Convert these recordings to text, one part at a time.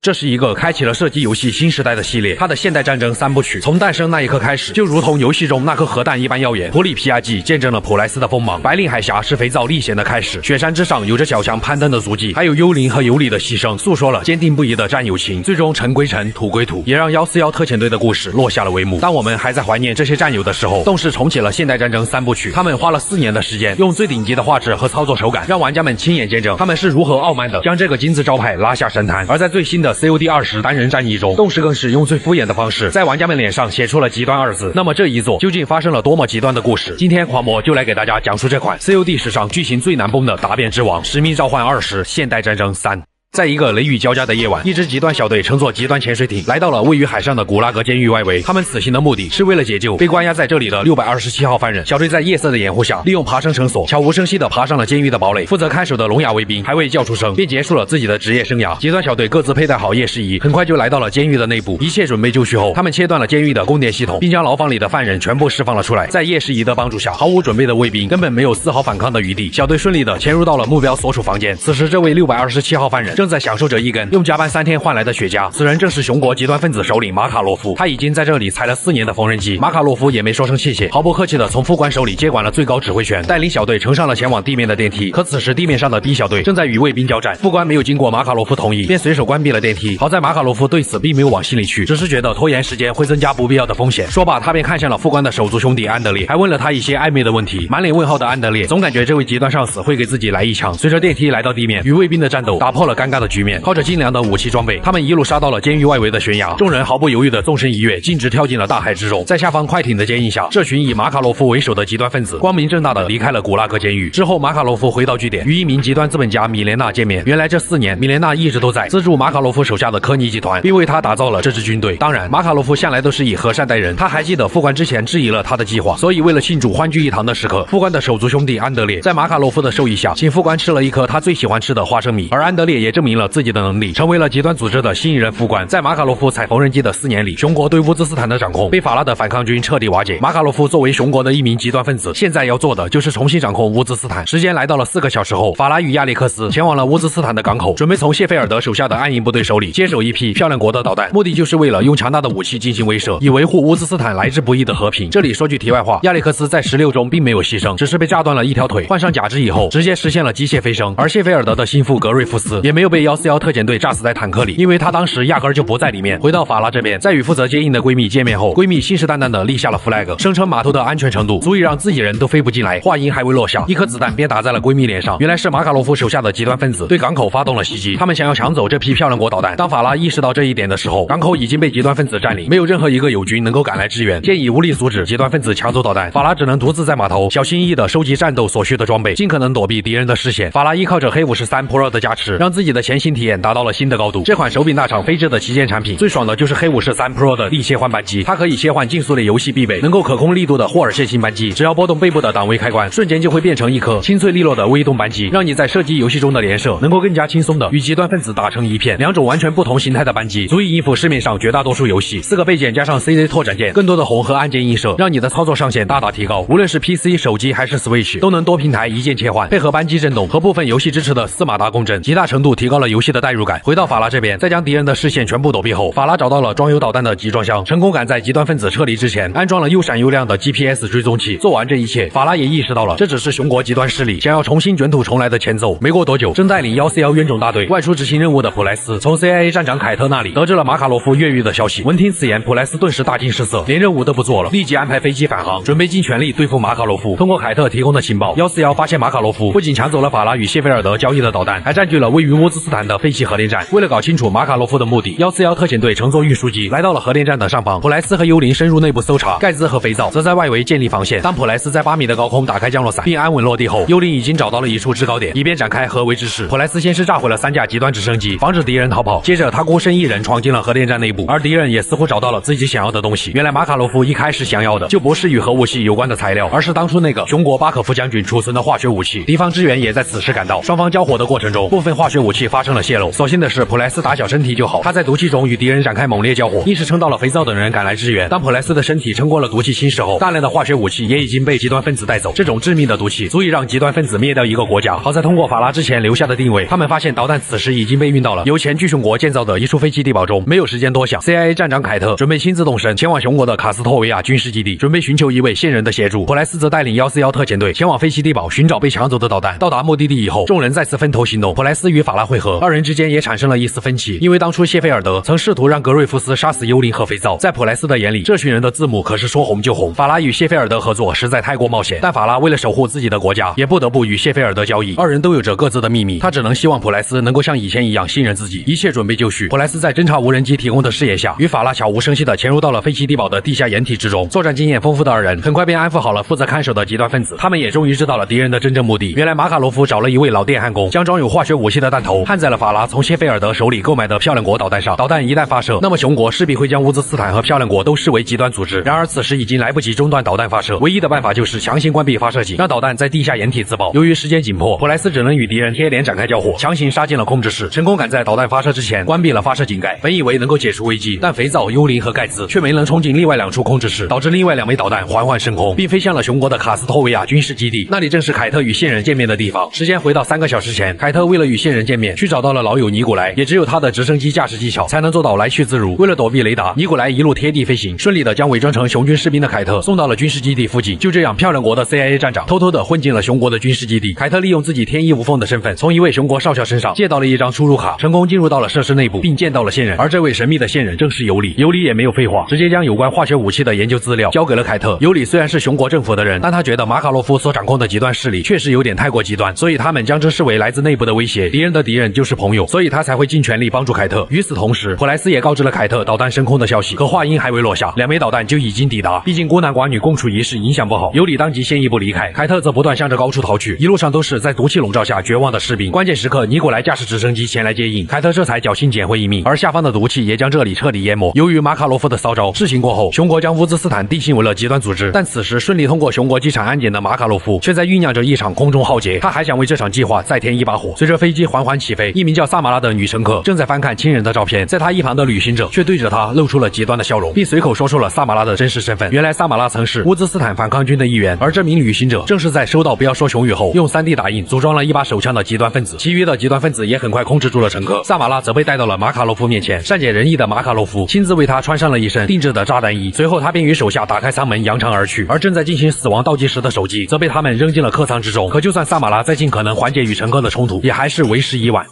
这是一个开启了射击游戏新时代的系列，它的现代战争三部曲从诞生那一刻开始，就如同游戏中那颗核弹一般耀眼。普里皮亚季见证了普莱斯的锋芒，白令海峡是肥皂历险的开始，雪山之上有着小强攀登的足迹，还有幽灵和尤里的牺牲，诉说了坚定不移的战友情。最终尘归尘，土归土，也让141特遣队的故事落下了帷幕。当我们还在怀念这些战友的时候，动视重启了现代战争三部曲。他们花了4年的时间，用最顶级的画质和操作手感，让玩家们亲眼见证他们是如何傲慢的将这个金字招牌拉下神坛。而在最新的 COD20单人战役中，动视更是用最敷衍的方式，在玩家们脸上写出了极端2字。那么这一作究竟发生了多么极端的故事？今天狂魔就来给大家讲述这款 COD 史上剧情最难崩的答辩之王——使命召唤20现代战争3。在一个雷雨交加的夜晚，一支极端小队乘坐极端潜水艇来到了位于海上的古拉格监狱外围。他们此行的目的是为了解救被关押在这里的627号犯人。小队在夜色的掩护下，利用爬升绳索悄无声息地爬上了监狱的堡垒。负责看守的聋哑卫兵还未叫出声，便结束了自己的职业生涯。极端小队各自佩戴好夜视仪，很快就来到了监狱的内部。一切准备就绪后，他们切断了监狱的供电系统，并将牢房里的犯人全部释放了出来。在夜视仪的帮助下，毫无准备的卫兵根本没有丝毫反抗的余地。小队顺利地潜入到了目标所处房间。此时，这位627号犯人正在享受着一根用加班3天换来的雪茄。此人正是熊国极端分子首领马卡洛夫，他已经在这里踩了4年的缝纫机。马卡洛夫也没说声谢谢，毫不客气地从副官手里接管了最高指挥权，带领小队乘上了前往地面的电梯。可此时地面上的 B 小队正在与卫兵交战，副官没有经过马卡洛夫同意，便随手关闭了电梯。好在马卡洛夫对此并没有往心里去，只是觉得拖延时间会增加不必要的风险。说罢，他便看向了副官的手足兄弟安德烈，还问了他一些暧昧的问题。满脸问号的安德烈总感觉这位极端上司会给自己来一枪。随着电梯来到地面，与卫兵的战斗打破了尴尬的局面。靠着精良的武器装备，他们一路杀到了监狱外围的悬崖。众人毫不犹豫地纵身一跃，径直跳进了大海之中。在下方快艇的牵引下，这群以马卡洛夫为首的极端分子光明正大地离开了古拉格监狱。之后，马卡洛夫回到据点，与一名极端资本家米莲娜见面。原来这4年，米莲娜一直都在资助马卡洛夫手下的科尼集团，并为他打造了这支军队。当然，马卡洛夫向来都是以和善待人。他还记得副官之前质疑了他的计划，所以为了庆祝欢聚一堂的时刻，副官的手足兄弟安德烈在马卡洛夫的授意下，请副官吃了一颗他最喜欢吃的花生米。而安德烈也证明了自己的能力，成为了极端组织的新一任副官。在马卡洛夫踩缝纫机的4年里，熊国对乌兹斯坦的掌控被法拉的反抗军彻底瓦解。马卡洛夫作为熊国的一名极端分子，现在要做的就是重新掌控乌兹斯坦。时间来到了4个小时后，法拉与亚历克斯前往了乌兹斯坦的港口，准备从谢菲尔德手下的暗影部队手里接手一批漂亮国的导弹，目的就是为了用强大的武器进行威慑，以维护乌兹斯坦来之不易的和平。这里说句题外话，亚历克斯在16中并没有牺牲，只是被炸断了一条腿，换上假肢以后直接实现了机械飞升。而谢菲尔德的心腹格瑞夫斯也没有被141特遣队炸死在坦克里，因为他当时压根就不在里面。回到法拉这边，在与负责接应的闺蜜见面后，闺蜜信誓旦旦地立下了 flag， 声称码头的安全程度足以让自己人都飞不进来。话音还未落下，一颗子弹便打在了闺蜜脸上。原来是马卡洛夫手下的极端分子对港口发动了袭击，他们想要抢走这批漂亮国导弹。当法拉意识到这一点的时候，港口已经被极端分子占领，没有任何一个友军能够赶来支援。见已无力阻止极端分子抢走导弹，法拉只能独自在码头小心翼翼地收集战斗所需的装备，尽可能躲避敌人的视线。法拉依靠着黑53 Pro 的加持，让自己的前行体验达到了新的高度。这款手柄大厂飞智的旗舰产品，最爽的就是黑53 Pro 的力切换扳机，它可以切换竞速类游戏必备、能够可控力度的霍尔线性扳机，只要拨动背部的档位开关，瞬间就会变成一颗清脆利落的微动扳机，让你在射击游戏中的连射能够更加轻松的与极端分子打成一片。2种完全不同形态的扳机，足以应付市面上绝大多数游戏。4个倍键加上 CZ 拓展键，更多的红和按键映射，让你的操作上限大大提高。无论是 PC、手机还是 Switch， 都能多平台一键切换，配合扳机震动和部分游戏支持的4马达共振，极大程度提高了游戏的代入感。回到法拉这边，在将敌人的视线全部躲避后，法拉找到了装有导弹的集装箱，成功赶在极端分子撤离之前安装了又闪又亮的 GPS 追踪器。做完这一切，法拉也意识到了这只是熊国极端势力想要重新卷土重来的前奏。没过多久，正带领141冤种大队外出执行任务的普莱斯从 CIA 站长凯特那里得知了马卡洛夫越狱的消息。闻听此言，普莱斯顿时大惊失色，连任务都不做了，立即安排飞机返航，准备尽全力对付马卡洛夫。通过凯特提供的情报，141发现马卡洛夫不仅抢走了法拉与谢菲尔德交易的导弹，还占据了位于乌兹斯坦的废弃核电站。为了搞清楚马卡洛夫的目的，141特遣队乘坐运输机来到了核电站的上方。普莱斯和幽灵深入内部搜查，盖兹和肥皂则在外围建立防线。当普莱斯在8米的高空打开降落伞并安稳落地后，幽灵已经找到了一处制高点，以便展开合围之势。普莱斯先是炸毁了3架极端直升机，防止敌人逃跑，接着他孤身一人闯进了核电站内部，而敌人也似乎找到了自己想要的东西。原来马卡洛夫一开始想要的就不是与核武器有关的材料，而是当初那个熊国巴可夫将军储存的化学武器。敌方支援也在此时赶到，双方交火的过程中，部分化学武器器发生了泄露。所幸的是，普莱斯打小身体就好，他在毒气中与敌人展开猛烈交火，硬是撑到了肥皂等人赶来支援。当普莱斯的身体撑过了毒气侵蚀后，大量的化学武器也已经被极端分子带走。这种致命的毒气足以让极端分子灭掉一个国家。好在通过法拉之前留下的定位，他们发现导弹此时已经被运到了由前巨熊国建造的一处飞机地堡中。没有时间多想 ，CIA 站长凯特准备亲自动身前往熊国的卡斯托维亚军事基地，准备寻求一位线人的协助。普莱斯则带领141特遣队前往飞机地堡寻找被抢走的导弹。到达目的地以后，众人再次分头行动。普莱斯与法拉会合，二人之间也产生了一丝分歧，因为当初谢菲尔德曾试图让格瑞夫斯杀死幽灵和肥皂，在普莱斯的眼里，这群人的字母可是说红就红。法拉与谢菲尔德合作实在太过冒险，但法拉为了守护自己的国家，也不得不与谢菲尔德交易。二人都有着各自的秘密，他只能希望普莱斯能够像以前一样信任自己。一切准备就绪，普莱斯在侦察无人机提供的视野下，与法拉悄无声息地潜入到了废弃地堡的地下掩体之中。作战经验丰富的二人很快便安抚好了负责看守的极端分子，他们也终于知道了敌人的真正目的。原来马卡罗夫找了一位老电焊工，将装有化学武器的弹头焊在了法拉从谢菲尔德手里购买的漂亮国导弹上。导弹一旦发射，那么熊国势必会将乌兹斯坦和漂亮国都视为极端组织。然而此时已经来不及中断导弹发射，唯一的办法就是强行关闭发射井，让导弹在地下掩体自爆。由于时间紧迫，普莱斯只能与敌人贴脸展开交火，强行杀进了控制室，成功赶在导弹发射之前关闭了发射井盖。本以为能够解除危机，但肥皂、幽灵和盖茨却没能冲进另外2处控制室，导致另外2枚导弹缓缓升空，并飞向了熊国的卡斯托维亚军事基地。那里正是凯特与线人见面的地方。时间回到3个小时前，凯特为了与线人见面，去找到了老友尼古莱，也只有他的直升机驾驶技巧才能做到来去自如。为了躲避雷达，尼古莱一路贴地飞行，顺利的将伪装成熊军士兵的凯特送到了军事基地附近。就这样，漂亮国的 CIA 站长偷偷的混进了熊国的军事基地。凯特利用自己天衣无缝的身份，从一位熊国少校身上借到了一张出入卡，成功进入到了设施内部，并见到了线人。而这位神秘的线人正是尤里。尤里也没有废话，直接将有关化学武器的研究资料交给了凯特。尤里虽然是熊国政府的人，但他觉得马卡洛夫所掌控的极端势力确实有点太过极端，所以他们将之视为来自内部的威胁，敌人的敌人就是朋友，所以他才会尽全力帮助凯特。与此同时，普莱斯也告知了凯特导弹升空的消息，可话音还未落下，2枚导弹就已经抵达。毕竟孤男寡女共处一室，影响不好。尤里当即先一步离开，凯特则不断向着高处逃去，一路上都是在毒气笼罩下绝望的士兵。关键时刻，尼古莱驾驶直升机前来接应，凯特这才侥幸捡回一命，而下方的毒气也将这里彻底淹没。由于马卡洛夫的骚招，事情过后，熊国将乌兹斯坦定性为了极端组织，但此时顺利通过熊国机场安检的马卡洛夫，却在酝酿着一场空中浩劫。他还想为这场计划再添一把火。随着飞机缓缓起飞，一名叫萨马拉的女乘客正在翻看亲人的照片，在她一旁的旅行者却对着她露出了极端的笑容，并随口说出了萨马拉的真实身份。原来萨马拉曾是乌兹斯坦反抗军的一员，而这名旅行者正是在收到不要说熊语后，用3D 打印组装了一把手枪的极端分子。其余的极端分子也很快控制住了乘客，萨马拉则被带到了马卡洛夫面前。善解人意的马卡洛夫亲自为他穿上了一身定制的炸弹衣，随后他便与手下打开舱门扬长而去。而正在进行死亡倒计时的手机则被他们扔进了客舱之中。可就算萨马拉再尽可能缓解与乘客的冲突，也还是为时已晚。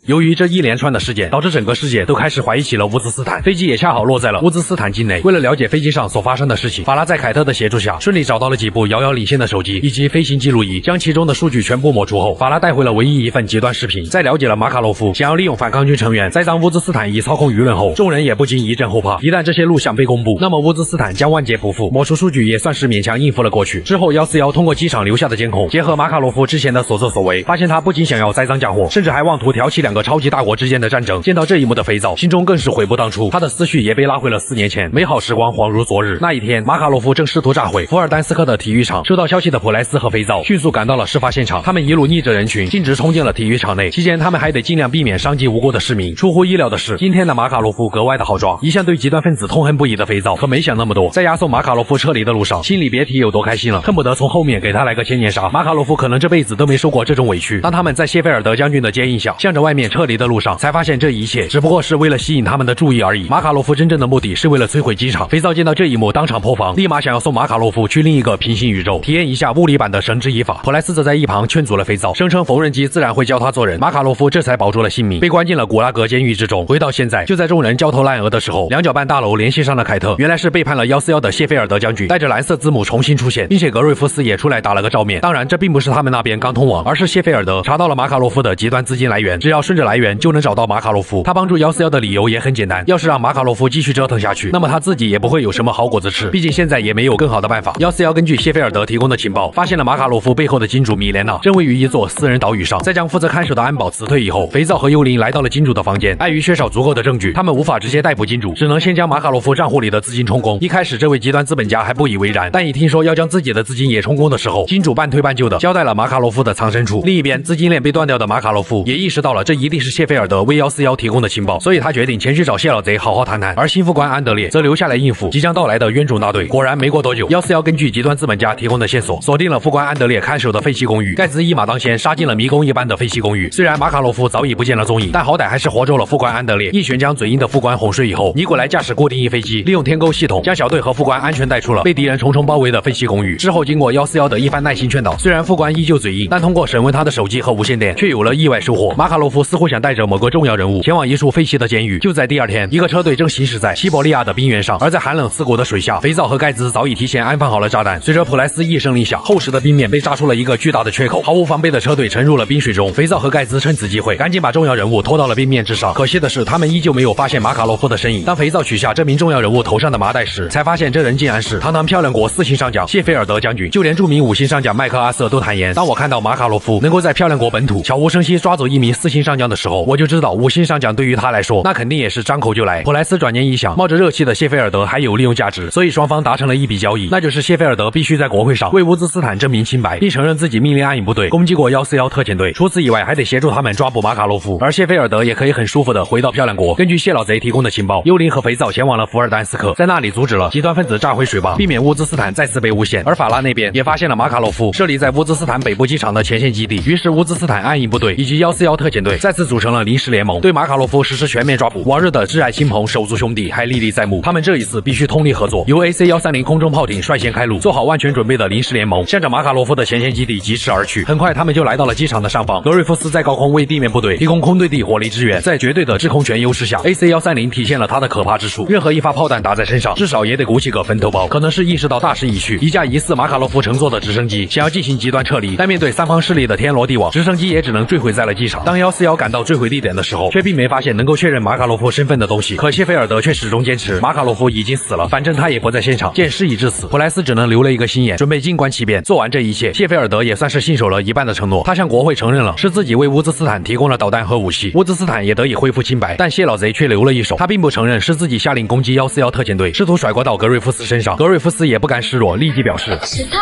由于这一连串的事件，导致整个世界都开始怀疑起了乌兹斯坦。飞机也恰好落在了乌兹斯坦境内。为了了解飞机上所发生的事情，法拉在凯特的协助下，顺利找到了几部遥遥领先的手机以及飞行记录仪，将其中的数据全部抹除后，法拉带回了唯一一份极端视频。在了解了马卡洛夫想要利用反抗军成员栽赃乌兹斯坦以操控舆论后，众人也不禁一阵后怕。一旦这些录像被公布，那么乌兹斯坦将万劫不复。抹除数据也算是勉强应付了过去。之后141通过机场留下的监控，结合马卡洛夫之前的所作所为，发现他不仅想要栽赃嫁祸，甚至还妄图挑起2个超级大国之间的战争。见到这一幕的肥皂心中更是悔不当初，他的思绪也被拉回了4年前，美好时光恍如昨日。那一天，马卡洛夫正试图炸毁福尔丹斯克的体育场。收到消息的普莱斯和肥皂迅速赶到了事发现场，他们一路逆着人群径直冲进了体育场内，期间他们还得尽量避免伤及无辜的市民。出乎意料的是，今天的马卡洛夫格外的豪壮。一向对极端分子痛恨不已的肥皂可没想那么多，在押送马卡洛夫撤离的路上，心里别提有多开心了，恨不得从后面给他来个千年杀。马卡洛夫可能这辈子都没受过这种委屈。当他们在谢菲尔德将军的接应下向着外面撤离的路上，才发现这一切只不过是为了吸引他们的注意而已。马卡洛夫真正的目的是为了摧毁机场。肥皂见到这一幕当场破防，立马想要送马卡洛夫去另一个平行宇宙，体验一下物理版的绳之以法。普莱斯则在一旁劝阻了肥皂，声称缝纫机自然会教他做人。马卡洛夫这才保住了性命，被关进了古拉格监狱之中。回到现在，就在众人焦头烂额的时候，两角半大楼联系上了凯特，原来是背叛了141的谢菲尔德将军带着蓝色字母重新出现，并且格瑞夫斯也出来打了个照面。当然这并不是他们那边刚通网，而是谢菲尔德查到了马卡洛夫的极端资金来源，只要顺利着来源就能找到马卡洛夫。他帮助141的理由也很简单，要是让马卡洛夫继续折腾下去，那么他自己也不会有什么好果子吃，毕竟现在也没有更好的办法。141根据谢菲尔德提供的情报，发现了马卡洛夫背后的金主米莲娜正位于一座私人岛屿上。在将负责看守的安保辞退以后，肥皂和幽灵来到了金主的房间。碍于缺少足够的证据，他们无法直接逮捕金主，只能先将马卡洛夫账户里的资金充公。一开始这位极端资本家还不以为然，但一听说要将自己的资金也充公的时候，金主半推半就的交代了马卡洛夫的藏身处。另一边，资金链被断掉的马卡洛夫也意识到了这一定是谢菲尔德为141提供的情报，所以他决定前去找谢老贼好好谈谈。而新副官安德烈则留下来应付即将到来的冤种大队。果然没过多久，141根据极端资本家提供的线索，锁定了副官安德烈看守的废弃公寓。盖兹一马当先，杀进了迷宫一般的废弃公寓。虽然马卡洛夫早已不见了踪影，但好歹还是活捉了副官安德烈。一拳将嘴硬的副官哄睡以后，尼古莱驾驶固定翼飞机，利用天钩系统将小队和副官安全带出了被敌人重重包围的废弃公寓。之后经过141的一番耐心劝导，虽然副官依旧嘴硬，但通过审问他的手机和无线电，却有了意外收获。马卡洛夫似乎想带着某个重要人物前往一处废弃的监狱。就在第二天，一个车队正行驶在西伯利亚的冰原上，而在寒冷刺骨的水下，肥皂和盖兹早已提前安放好了炸弹。随着普莱斯一声令下，厚实的冰面被炸出了一个巨大的缺口，毫无防备的车队沉入了冰水中。肥皂和盖兹趁此机会赶紧把重要人物拖到了冰面之上。可惜的是，他们依旧没有发现马卡洛夫的身影。当肥皂取下这名重要人物头上的麻袋时，才发现这人竟然是堂堂漂亮国4星上将谢菲尔德将军。就连著名5星上将麦克阿瑟都坦言，当我看到马卡洛夫能够在漂亮国本土悄无声息抓走一名4星上将的时候，我就知道5星上将对于他来说那肯定也是张口就来。普莱斯转念一想，冒着热气的谢菲尔德还有利用价值，所以双方达成了一笔交易，那就是谢菲尔德必须在国会上为乌兹斯坦证明清白，并承认自己命令暗影部队攻击过141特遣队，除此以外还得协助他们抓捕马卡洛夫。而谢菲尔德也可以很舒服的回到漂亮国。根据谢老贼提供的情报，幽灵和肥皂前往了福尔丹斯克，在那里阻止了极端分子炸毁水坝，避免乌兹斯坦再次被诬陷。而法拉那边也发现了马卡洛夫设立在乌兹斯坦北部机场的前线基地，于是乌兹斯坦暗影部队以及141特遣队再次组成了临时联盟，对马卡洛夫实施全面抓捕。往日的挚爱亲朋手足兄弟还历历在目，他们这一次必须通力合作，由 AC-130空中炮艇率先开路，做好万全准备的临时联盟向着马卡洛夫的前线基地疾驰而去。很快他们就来到了机场的上方，格瑞夫斯在高空为地面部队提供空对地火力支援。在绝对的制空权优势下， AC-130体现了它的可怕之处，任何一发炮弹打在身上至少也得鼓起个坟头包。可能是意识到大势已去，一架疑似马卡洛夫乘坐的直升机想要进行极端撤离，但面对三方势力的天罗地网，直升机也只能坠毁在了机场。当141赶到坠毁地点的时候，却并没发现能够确认马卡洛夫身份的东西。可谢菲尔德却始终坚持马卡洛夫已经死了，反正他也不在现场。见事已至此，普莱斯只能留了一个心眼，准备静观其变。做完这一切，谢菲尔德也算是信守了一半的承诺，他向国会承认了是自己为乌兹斯坦提供了导弹和武器，乌兹斯坦也得以恢复清白。但谢老贼却留了一手，他并不承认是自己下令攻击141特遣队，试图甩锅到格瑞夫斯身上。格瑞夫斯也不甘示弱，立即表示是他，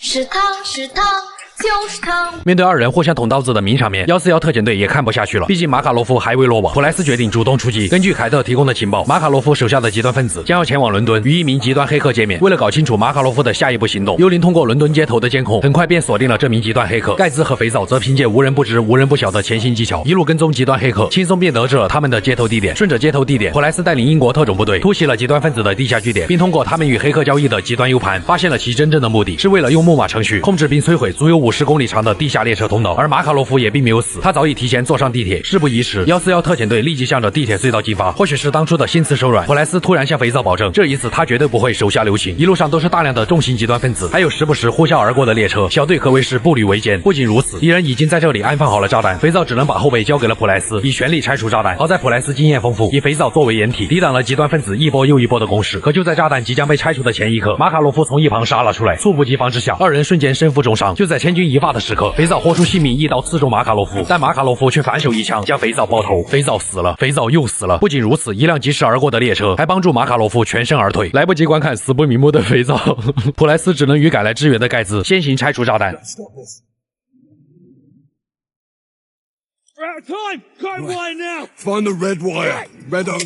是他，是他。就是他。面对二人互相捅刀子的名场面，141特遣队也看不下去了。毕竟马卡洛夫还未落网，普莱斯决定主动出击。根据凯特提供的情报，马卡洛夫手下的极端分子将要前往伦敦与一名极端黑客见面。为了搞清楚马卡洛夫的下一步行动，幽灵通过伦敦街头的监控，很快便锁定了这名极端黑客。盖兹和肥皂则凭借无人不知、无人不晓的前行技巧，一路跟踪极端黑客，轻松便得知了他们的接头地点。顺着接头地点，普莱斯带领英国特种部队突袭了极端分子的地下据点，并通过他们与黑客交易的极端 U 盘，发现了其真正的目的是为了用木马程序控制并摧毁足有50公里长的地下列车通道。而马卡洛夫也并没有死，他早已提前坐上地铁。事不宜迟，141特遣队立即向着地铁隧道进发。或许是当初的心慈手软，普莱斯突然向肥皂保证，这一次他绝对不会手下留情。一路上都是大量的重型极端分子，还有时不时呼啸而过的列车，小队可谓是步履维艰。不仅如此，敌人已经在这里安放好了炸弹，肥皂只能把后背交给了普莱斯，以全力拆除炸弹。好在普莱斯经验丰富，以肥皂作为掩体，抵挡了极端分子一波又一波的攻势。可就在炸弹即将被拆除的前一刻，马卡洛夫从一旁杀了出来，猝不及防之下，二人瞬间身负重伤。就在千钧一发的时刻，肥皂豁出性命一刀刺中马卡洛夫，但马卡洛夫却反手一枪将肥皂爆头。肥皂死了，肥皂又死了。不仅如此，一辆疾驰而过的列车还帮助马卡洛夫全身而退。来不及观看死不瞑目的肥皂，普莱斯只能与赶来支援的盖兹先行拆除炸弹。Find the red wire. Red up.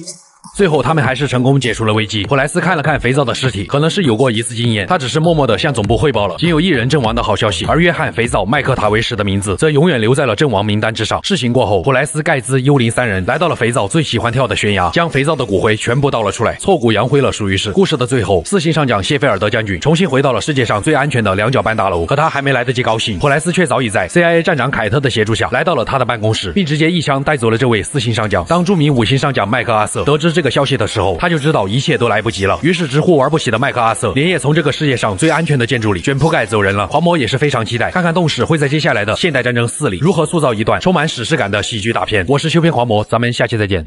最后他们还是成功解除了危机。普莱斯看了看肥皂的尸体，可能是有过一次经验，他只是默默地向总部汇报了仅有一人阵亡的好消息。而约翰、肥皂、麦克塔维什的名字则永远留在了阵亡名单之上。事情过后，普莱斯、盖兹、幽灵三人来到了肥皂最喜欢跳的悬崖，将肥皂的骨灰全部倒了出来，挫骨扬灰了，属于是。故事的最后，4星上将谢菲尔德将军重新回到了世界上最安全的两角半大楼。可他还没来得及高兴，普莱斯却早已在 CIA 站长凯特的协助下来到了他的办公室，并直接一枪带走了这位4星上将。当著名5星上将麦克阿瑟得知这个消息的时候，他就知道一切都来不及了。于是直呼玩不起的麦克阿瑟连夜从这个世界上最安全的建筑里卷铺盖走人了。狂魔也是非常期待看看动视会在接下来的现代战争4里如何塑造一段充满史诗感的喜剧大片。我是修片狂魔，咱们下期再见。